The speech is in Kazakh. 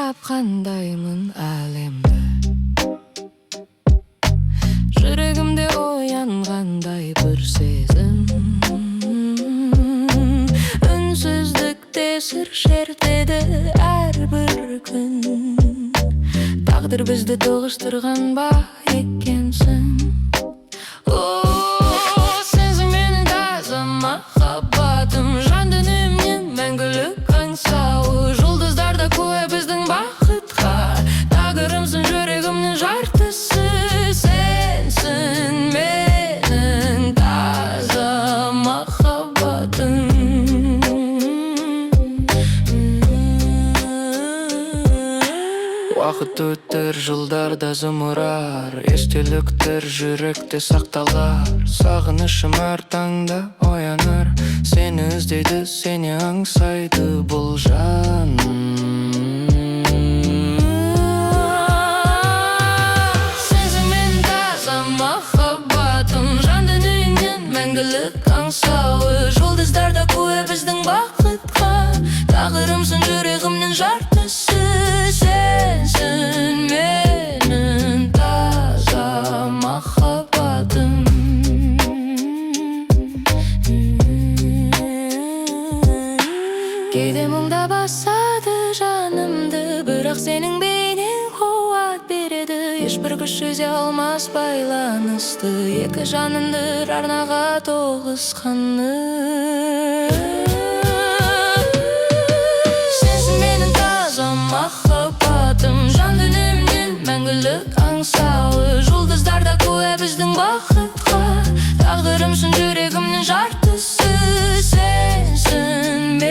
tapkandayman alemde. Yüreğimde oyanganday bir sezim, ünsüzlükte sır şertedi her bir gün. Taqdir bizdi toğuşturgan ba ekensin. Sensin menin taza mahabbatım, jan dönümün мәңгілік аңсауы. Жұлдыздарда көе біздің бақытқа, тағдырымсың жүрегімнің жартысы. Sensin menin taza mahabbatım. Вақыт өтер, жылдарда зымырар, естеліктер жүректе сақталар. Сағынышым әр таңда оянар, сені іздейді, сені аңсайды бұл жан. Sensin menin taza махаббатым, жан дүниеңнен мәңгілік аңсауы. Жұлдыздарда көе біздің бақытқа, тағдырымсың жүрегімнің жартысы. Sensin menin taza mahabbatım. Кейде мұңда басады жанымды, бірақ сенің бейнең қуат береді. Ешбір күш жүзе алмас байланысты, екі жанымды арнаға тоғысқаны. Sensin menin taza mahabbatım, жан дүниемнен мәңгілік аңсауы. Жұлдыздарда көе біздің бақытқа, тағдырымсың жүрегімнің жартысы. Sensin